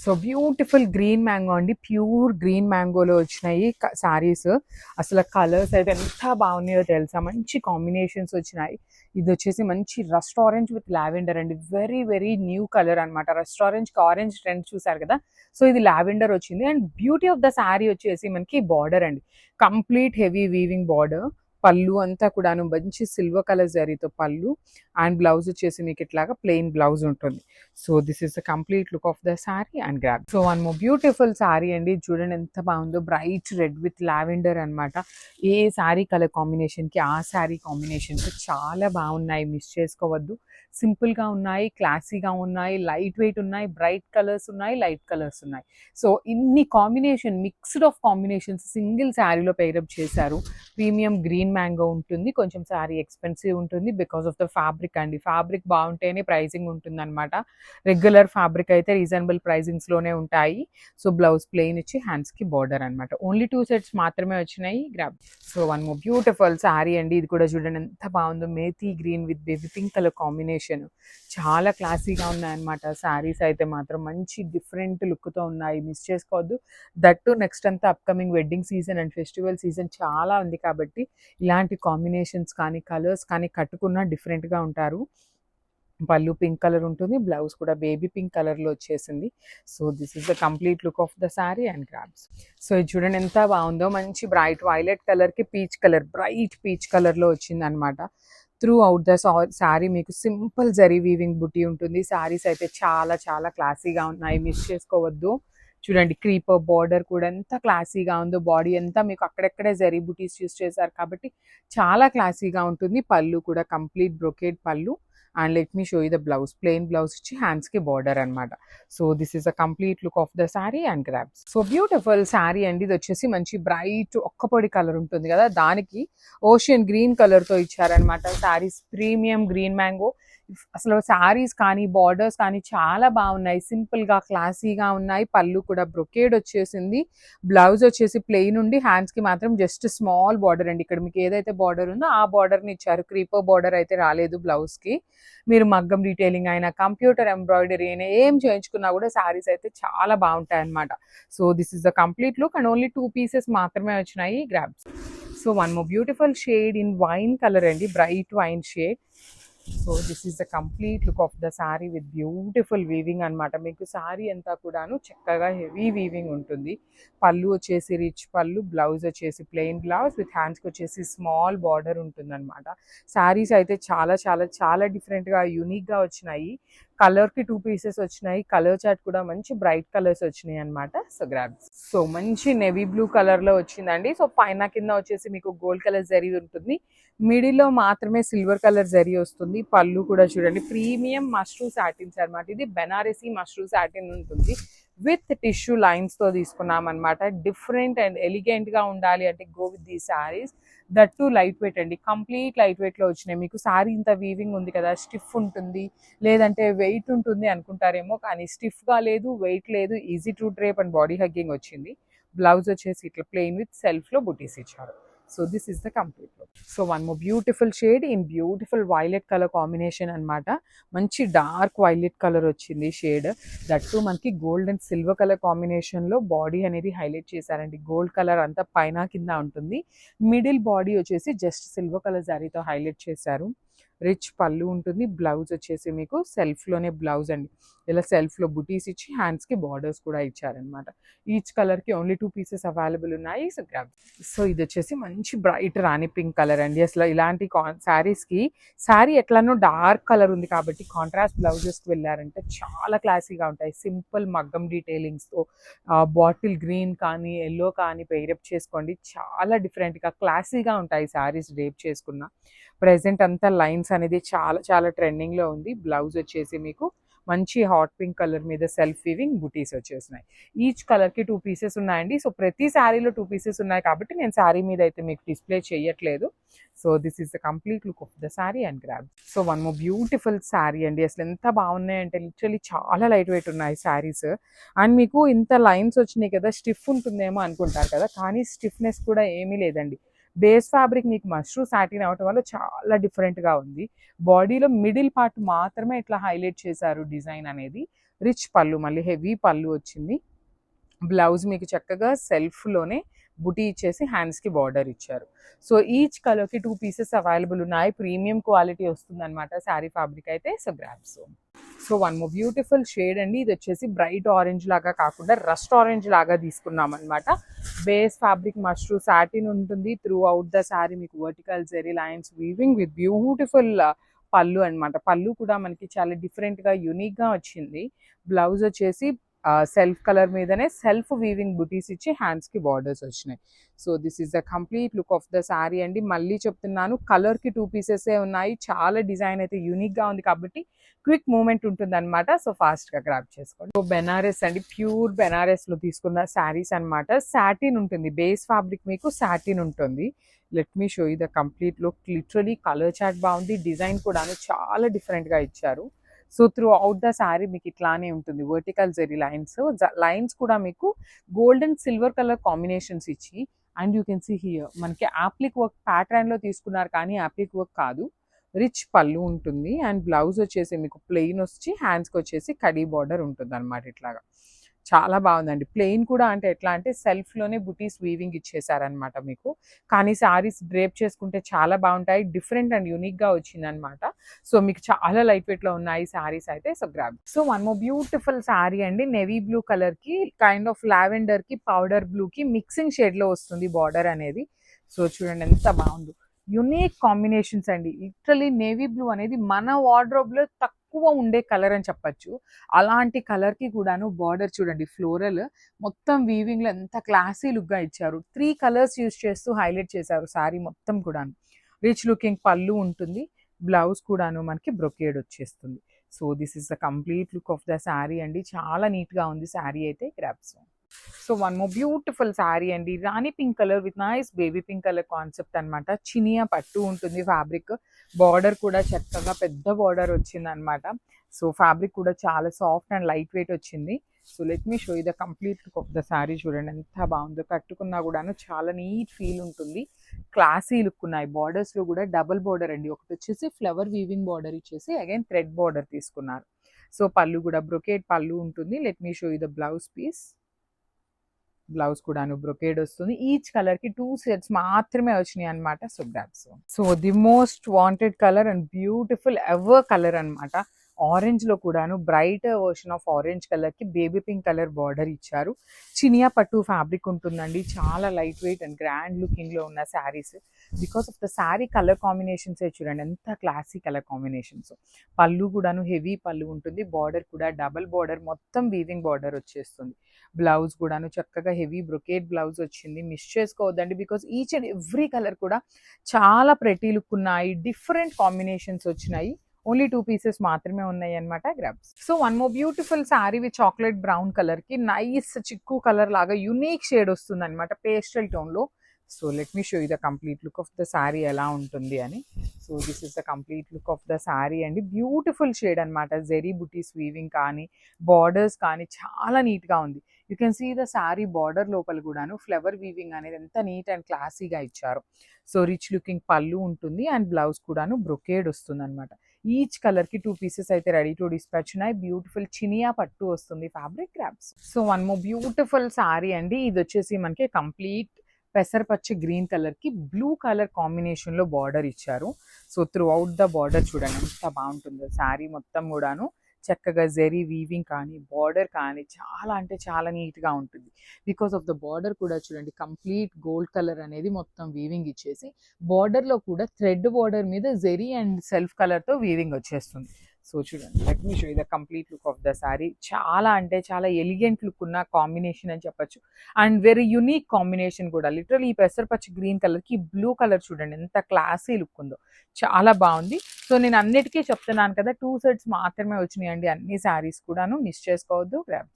So beautiful green mango అండి, pure green మ్యాంగోలో వచ్చినాయి సారీస్. అసలు కలర్స్ అయితే ఎంత బాగున్నాయో తెలుసా, మంచి కాంబినేషన్స్ వచ్చినాయి. ఇది వచ్చేసి మంచి రస్ట్ ఆరెంజ్ విత్ లావెండర్ అండి, వెరీ వెరీ న్యూ కలర్ అనమాట. రస్ట్ ఆరెంజ్ కి ఆరెంజ్ ట్రెండ్ చూసారు కదా, సో ఇది లావెండర్ వచ్చింది. And beauty of the sari వచ్చేసి మనకి బార్డర్ అండి, కంప్లీట్ హెవీ వీవింగ్ బార్డర్. పళ్ళు అంతా కూడాను మంచి సిల్వర్ కలర్ జరీతో పళ్ళు, అండ్ బ్లౌజ్ వచ్చేసి మీకు ఇట్లాగా ప్లెయిన్ బ్లౌజ్ ఉంటుంది. So this is the complete look of the sari and grab. So one more beautiful sari అండి, చూడండి ఎంత బాగుందో, బ్రైట్ రెడ్ విత్ లావెండర్ అనమాట. ఏ శారీ కలర్ కాంబినేషన్కి ఆ శారీ కాంబినేషన్కి చాలా బాగున్నాయి, మిస్ చేసుకోవద్దు. సింపుల్గా ఉన్నాయి, క్లాసీగా ఉన్నాయి, లైట్ వెయిట్ ఉన్నాయి, బ్రైట్ కలర్స్ ఉన్నాయి, లైట్ కలర్స్ ఉన్నాయి. సో ఇన్ని combination, mixed of combinations single శారీలో పేరప్ చేశారు. ప్రీమియం గ్రీన్ మ్యాంగో ఉంటుంది, కొంచెం శారీ ఎక్స్పెన్సివ్ ఉంటుంది బికాస్ ఆఫ్ ద ఫ్యాబ్రిక్ అండి. ఫ్యాబ్రిక్ బాగుంటేనే ప్రైజింగ్ ఉంటుంది అనమాట. రెగ్యులర్ ఫ్యాబ్రిక్ అయితే రీజనబుల్ ప్రైజింగ్స్లోనే ఉంటాయి. సో బ్లౌజ్ ప్లెయిన్ ఇచ్చి హ్యాండ్స్కి బార్డర్ అనమాట. ఓన్లీ 2 సెట్స్ మాత్రమే వచ్చినాయి, grab. So one more beautiful sari అండి, ఇది కూడా చూడండి ఎంత బాగుందో, methi green with baby pink colour combination. చాలా క్లాసీగా ఉన్నాయన్నమాట శారీస్ అయితే మాత్రం, మంచి డిఫరెంట్ లుక్తో ఉన్నాయి, మిస్ చేసుకోవద్దు. దట్టు నెక్స్ట్ అంతా upcoming wedding season and festival season చాలా ఉంది కాబట్టి ఇలాంటి కాంబినేషన్స్ కానీ కలర్స్ కానీ కట్టుకున్నా డిఫరెంట్గా ఉంటారు. పళ్ళు పింక్ కలర్ ఉంటుంది, బ్లౌజ్ కూడా బేబీ పింక్ కలర్లో వచ్చేసింది. So this is the complete look of the sari and grabs. So ఇది చూడండి ఎంత బాగుందో, మంచి బ్రైట్ వైలెట్ కలర్కి పీచ్ కలర్, బ్రైట్ పీచ్ కలర్లో వచ్చింది అనమాట. త్రూ అవుట్ ద శారీ మీకు సింపుల్ జరీ వీవింగ్ బుటీ ఉంటుంది. శారీస్ అయితే చాలా చాలా క్లాసీగా ఉన్నాయి, మిస్ చేసుకోవద్దు. చూడండి క్రీపర్ బార్డర్ కూడా ఎంత క్లాసీగా ఉందో, బాడీ అంతా మీకు అక్కడెక్కడే జరీ బుటీస్ యూస్ చేశారు కాబట్టి చాలా క్లాసీగా ఉంటుంది. పళ్ళు కూడా కంప్లీట్ బ్రొకేడ్ పళ్ళు. And let me show you the blouse, plain blouse ఇచ్చి హ్యాండ్స్కి బార్డర్ అనమాట. So this is the complete look of the sari and grabs. So beautiful sari అండి, ఇది వచ్చేసి మంచి బ్రైట్ ఒక్కపొడి కలర్ ఉంటుంది కదా, దానికి ఓషియన్ గ్రీన్ కలర్తో ఇచ్చారనమాట. Saris premium green mango. అసలు శారీస్ కానీ బార్డర్స్ కానీ చాలా బాగున్నాయి, సింపుల్గా క్లాసీగా ఉన్నాయి. పళ్ళు కూడా బ్రొకేడ్ వచ్చేసింది, బ్లౌజ్ వచ్చేసి ప్లెయిన్ ఉండి హ్యాండ్స్కి మాత్రం జస్ట్ స్మాల్ బార్డర్ అండి. ఇక్కడ మీకు ఏదైతే బార్డర్ ఉందో ఆ బార్డర్ని ఇచ్చారు, క్రీపర్ బార్డర్ అయితే రాలేదు బ్లౌజ్కి. మీరు మగ్గం డీటెయిలింగ్ అయినా కంప్యూటర్ ఎంబ్రాయిడరీ అయినా ఏం చేయించుకున్నా కూడా శారీస్ అయితే చాలా బాగుంటాయి అనమాట. So this is the complete look and only 2 pieces మాత్రమే వచ్చినాయి, grabs. So one more beautiful shade in wine colour అండి, bright wine shade. So this is the complete look of the sari with beautiful weaving అనమాట. మీకు శారీ అంతా కూడాను చక్కగా heavy weaving ఉంటుంది. పళ్ళు వచ్చేసి రిచ్ పళ్ళు, బ్లౌజ్ వచ్చేసి ప్లెయిన్ బ్లౌజ్ విత్ హ్యాండ్స్కి వచ్చేసి స్మాల్ బార్డర్ ఉంటుందన్నమాట. శారీస్ అయితే చాలా చాలా చాలా డిఫరెంట్గా యూనిక్గా వచ్చినాయి. కలర్కి 2 పీసెస్ వచ్చినాయి, కలర్ చార్ట్ కూడా మంచి బ్రైట్ కలర్స్ వచ్చినాయి అనమాట. So grabs. సో మంచి నెవీ బ్లూ కలర్లో వచ్చిందండి. సో పైన కింద వచ్చేసి మీకు గోల్డ్ కలర్ జరీ ఉంటుంది, మిడిల్లో మాత్రమే సిల్వర్ కలర్ జరీ వస్తుంది. పళ్ళు కూడా చూడండి ప్రీమియం మష్రూ సాటిన్స్ అనమాట, ఇది బెనారసీ మష్రూ సాటిన్ ఉంటుంది విత్ టిష్యూ లైన్స్తో తీసుకున్నాం అనమాట. డిఫరెంట్ అండ్ ఎలిగెంట్గా ఉండాలి అంటే గో విత్ దీ శారీస్. దట్టు లైట్ వెయిట్ అండి, కంప్లీట్ లైట్ వెయిట్లో వచ్చినాయి. మీకు శారీ ఇంత వీవింగ్ ఉంది కదా, స్టిఫ్ ఉంటుంది లేదంటే వెయిట్ ఉంటుంది అనుకుంటారేమో, కానీ స్టిఫ్గా లేదు, వెయిట్ లేదు, easy to drape and body hugging వచ్చింది. బ్లౌజ్ వచ్చేసి ఇట్లా ప్లెయిన్ విత్ సెల్ఫ్లో బుటీస్ ఇచ్చారు. So this is the complete look. So one more beautiful shade in beautiful violet colour combination అనమాట. మంచి డార్క్ వైలెట్ కలర్ వచ్చింది షేడ్, దట్టు మనకి గోల్డ్ అండ్ సిల్వర్ కలర్ కాంబినేషన్లో బాడీ అనేది హైలైట్ చేశారండి. గోల్డ్ కలర్ అంతా పైన కింద ఉంటుంది, మిడిల్ బాడీ వచ్చేసి జస్ట్ సిల్వర్ కలర్ జరీతో హైలైట్ చేశారు. రిచ్ పళ్ళు ఉంటుంది, బ్లౌజ్ వచ్చేసి మీకు సెల్ఫ్లోనే బ్లౌజ్ అండి, ఇలా సెల్ఫ్లో బుటీస్ ఇచ్చి హ్యాండ్స్కి బార్డర్స్ కూడా ఇచ్చారనమాట. ఈచ్ కలర్కి ఓన్లీ 2 పీసెస్ అవైలబుల్ ఉన్నాయి. So grab. సో ఇది వచ్చేసి మంచి బ్రైట్ రాణి పింక్ కలర్ అండి. అసలు ఇలాంటి శారీస్కి, శారీ ఎట్లానో డార్క్ కలర్ ఉంది కాబట్టి కాంట్రాస్ట్ బ్లౌజెస్కి వెళ్ళారంటే చాలా క్లాసీగా ఉంటాయి. సింపుల్ మగ్గం డీటెయిలింగ్స్తో బాటిల్ గ్రీన్ కానీ ఎల్లో కానీ పెయిరప్ చేసుకోండి, చాలా డిఫరెంట్గా క్లాసీగా ఉంటాయి శారీస్ డ్రేప్ చేసుకున్న. ప్రెజెంట్ అంతా లైన్స్ అనేది చాలా చాలా ట్రెండింగ్లో ఉంది. బ్లౌజ్ వచ్చేసి మీకు మంచి హాట్ పింక్ కలర్ మీద సెల్ఫ్ వీవింగ్ బుటీస్ వచ్చేసినాయి. ఈచ్ కలర్కి 2 పీసెస్ ఉన్నాయండి. సో ప్రతి శారీలో 2 పీసెస్ ఉన్నాయి కాబట్టి నేను శారీ మీద అయితే మీకు డిస్ప్లే చేయట్లేదు. So this is the complete look of the sari and grab. So one more beautiful sari అండి, అసలు ఎంత బాగున్నాయంటే లిటరలీ చాలా లైట్ వెయిట్ ఉన్నాయి శారీస్. అండ్ మీకు ఇంత లైన్స్ వచ్చినాయి కదా, స్టిఫ్ ఉంటుందేమో అనుకుంటారు కదా, కానీ స్టిఫ్నెస్ కూడా ఏమీ లేదండి. బేస్ ఫ్యాబ్రిక్ మీకు మష్రూ సాటిన్ అవటం వల్ల చాలా డిఫరెంట్గా ఉంది. బాడీలో మిడిల్ పార్ట్ మాత్రమే ఇట్లా హైలైట్ చేశారు డిజైన్ అనేది. రిచ్ పళ్ళు, మళ్ళీ హెవీ పళ్ళు వచ్చింది. బ్లౌజ్ మీకు చక్కగా సెల్ఫ్లోనే బుటీ ఇచ్చేసి హ్యాండ్స్కి బార్డర్ ఇచ్చారు. సో ఈచ్ కలర్కి 2 పీసెస్ అవైలబుల్ ఉన్నాయి. ప్రీమియం క్వాలిటీ వస్తుందన్నమాట శారీ ఫ్యాబ్రిక్ అయితే. So grabs. So one more beautiful shade అండి. ఇది వచ్చేసి బ్రైట్ ఆరెంజ్ లాగా కాకుండా రస్ట్ ఆరెంజ్ లాగా తీసుకున్నాం అనమాట. బేస్ ఫ్యాబ్రిక్ మష్రూ సాటిన్ ఉంటుంది. త్రూ అవుట్ ద శారీ మీకు vertical zari lines weaving with beautiful pallu అనమాట. పళ్ళు కూడా మనకి చాలా డిఫరెంట్గా యూనిక్గా వచ్చింది. బ్లౌజ్ వచ్చేసి సెల్ఫ్ కలర్ మీదనే సెల్ఫ్ వీవింగ్ బుటీస్ ఇచ్చి హ్యాండ్స్కి బార్డర్స్ వచ్చినాయి. So this is the complete look of the sari అండి. మళ్ళీ చెప్తున్నాను, కలర్కి 2 పీసెసే ఉన్నాయి. చాలా డిజైన్ అయితే యూనిక్గా ఉంది కాబట్టి క్విక్ మూమెంట్ ఉంటుంది అనమాట. సో ఫాస్ట్గా గ్రాబ్ చేసుకోండి. సో బెనారస్ అండి, ప్యూర్ బెనారస్లో తీసుకున్న శారీస్ అనమాట. సాటిన్ ఉంటుంది, బేస్ ఫ్యాబ్రిక్ మీకు సాటిన్ ఉంటుంది. Let me show you the complete look. Literally colour chart బాగుంది, డిజైన్ కూడా చాలా డిఫరెంట్గా ఇచ్చారు. So throughout the sari మీకు ఇట్లానే ఉంటుంది వర్టికల్ జెరీ లైన్స్. లైన్స్ కూడా మీకు గోల్డెన్ సిల్వర్ కలర్ కాంబినేషన్స్ ఇచ్చి, and you can see here మనకి యాప్లిక్ వర్క్ ప్యాటర్న్లో తీసుకున్నారు కానీ యాప్లిక్ వర్క్ కాదు. రిచ్ పళ్ళు ఉంటుంది అండ్ బ్లౌజ్ వచ్చేసి మీకు ప్లెయిన్ వచ్చి హ్యాండ్స్కి వచ్చేసి కడీ బార్డర్ ఉంటుంది అనమాట. ఇట్లాగా చాలా బాగుందండి. ప్లెయిన్ కూడా అంటే ఎట్లా అంటే సెల్ఫ్లోనే బుటీస్ వీవింగ్ ఇచ్చేసారనమాట మీకు. కానీ శారీస్ డ్రేప్ చేసుకుంటే చాలా బాగుంటాయి. డిఫరెంట్ అండ్ యూనిక్గా వచ్చిందనమాట. సో మీకు చాలా లైట్ వెయిట్లో ఉన్నాయి శారీస్ అయితే. So grab. So one more beautiful sari అండి. నేవీ బ్లూ కలర్కి కైండ్ ఆఫ్ లావెండర్కి పౌడర్ బ్లూకి మిక్సింగ్ షేడ్లో వస్తుంది బార్డర్ అనేది. సో చూడండి ఎంత బాగుందో. యునిక్ కాంబినేషన్స్ అండి. లిటరలీ నేవీ బ్లూ అనేది మన వార్డ్రోబ్లో తక్కువ ఉండే కలర్ అని చెప్పచ్చు. అలాంటి కలర్కి కూడాను బార్డర్ చూడండి, ఫ్లోరల్ మొత్తం వీవింగ్లో ఎంత క్లాసీ లుక్గా ఇచ్చారు. 3 కలర్స్ యూజ్ చేస్తూ హైలైట్ చేశారు శారీ మొత్తం కూడాను. రిచ్ లుకింగ్ పళ్ళు ఉంటుంది, బ్లౌజ్ కూడాను మనకి బ్రొకేడ్ వచ్చేస్తుంది. So this is the complete look of the sari అండి. చాలా నీట్గా ఉంది శారీ అయితే. Grabs. So one more beautiful sari అండి. Rani pink colour with nice baby pink colour concept అనమాట. చినియా పట్టు ఉంటుంది ఫ్యాబ్రిక్. బార్డర్ కూడా చక్కగా పెద్ద బార్డర్ వచ్చింది అనమాట. సో ఫ్యాబ్రిక్ కూడా చాలా సాఫ్ట్ అండ్ లైట్ వెయిట్ వచ్చింది. So let me show you the complete look of the sari. చూడండి ఎంత బాగుందో. కట్టుకున్నా కూడాను చాలా నీట్ ఫీల్ ఉంటుంది. క్లాసీ లుక్ ఉన్నాయి. బార్డర్స్లో కూడా డబుల్ బార్డర్ అండి. ఒకటి వచ్చేసి ఫ్లవర్ వీవింగ్ బార్డర్ ఇచ్చేసి అగైన్ థ్రెడ్ బార్డర్ తీసుకున్నారు. సో పళ్ళు కూడా బ్రొకేడ్ పళ్ళు ఉంటుంది. Let me show you the blouse piece. Blouse కూడాను బ్రొకేడ్ వస్తుంది. ఈచ్ కలర్ కి 2 సెట్స్ మాత్రమే వచ్చినాయి అనమాట. So grabs. So the most wanted colour and beautiful ever colour అనమాట. ఆరెంజ్ లో కూడాను bright version of orange colour కి బేబీ పింక్ కలర్ బార్డర్ ఇచ్చారు. చినియా పట్టు ఫ్యాబ్రిక్ ఉంటుందండి. చాలా light weight and grand looking లో ఉన్న saris. Because of the sari colour combinations చూడండి ఎంత క్లాసీ కలర్ కాంబినేషన్స్. పళ్ళు కూడాను హెవీ పళ్ళు ఉంటుంది. బార్డర్ కూడా డబల్ బార్డర్ మొత్తం వీవింగ్ బార్డర్ వచ్చేస్తుంది. బ్లౌజ్ కూడాను చక్కగా హెవీ బ్రొకేడ్ బ్లౌజ్ వచ్చింది. మిస్ చేసుకోవద్దండి, because each and every colour కూడా చాలా ప్రెటీ లుక్ ఉన్నాయి. డిఫరెంట్ కాంబినేషన్స్ వచ్చినాయి. ఓన్లీ 2 పీసెస్ మాత్రమే ఉన్నాయి అనమాట. Grabs. So one more beautiful sari with chocolate brown colour కి నైస్ చిక్కు కలర్ లాగా యూనిక్ షేడ్ వస్తుంది అనమాట పేస్టల్ టోన్ లో. So let me show you the complete look of the sari ఎలా ఉంటుంది అని. So this is the complete look of the sari అండి. Beautiful shade అనమాట. జెరీ బుటీస్ వీవింగ్ కానీ బార్డర్స్ కానీ చాలా నీట్గా ఉంది. You can see the sari border లోపల కూడాను ఫ్లవర్ వీవింగ్ అనేది ఎంత నీట్ అండ్ క్లాసీగా ఇచ్చారు. సో రిచ్ లుకింగ్ పళ్ళు ఉంటుంది అండ్ బ్లౌజ్ కూడాను బ్రొకేడ్ వస్తుంది అనమాట. ఈచ్ కలర్ కి 2 పీసెస్ అయితే రెడీ టు డిస్పాచ్ ఉన్నాయి. బ్యూటిఫుల్ చినియా పట్టు వస్తుంది fabric. Grabs. So one more beautiful sari అండి. ఇది వచ్చేసి మనకి కంప్లీట్ పెసరపచ్చ గ్రీన్ కలర్ కి బ్లూ కలర్ కాంబినేషన్ లో బార్డర్ ఇచ్చారు. So throughout the border చూడండి ఎంత బాగుంటుందో. శారీ మొత్తం కూడాను చక్కగా జెరీ వీవింగ్ కానీ బార్డర్ కానీ చాలా అంటే చాలా నీట్గా ఉంటుంది. బికాస్ ఆఫ్ ద బార్డర్ కూడా చూడండి కంప్లీట్ గోల్డ్ కలర్ అనేది మొత్తం వీవింగ్ ఇచ్చేసి బార్డర్లో కూడా థ్రెడ్ బార్డర్ మీద జెరీ అండ్ సెల్ఫ్ కలర్తో వీవింగ్ వచ్చేస్తుంది. సో చూడండి let me show you the complete look of the sari. చాలా అంటే చాలా ఎలిగెంట్ లుక్ ఉన్న కాంబినేషన్ అని చెప్పొచ్చు. అండ్ వెరీ యునిక్ కాంబినేషన్ కూడా. లిటరల్ ఈ పెసరపచ్చ గ్రీన్ కలర్కి బ్లూ కలర్ చూడండి ఎంత క్లాసీ లుక్ ఉందో. చాలా బాగుంది. సో నేను అన్నిటికీ చెప్తున్నాను కదా 2 సెట్స్ మాత్రమే వచ్చినాయండి అన్ని శారీస్ కూడాను. మిస్ చేసుకోవద్దు. గ్రాబ్స్.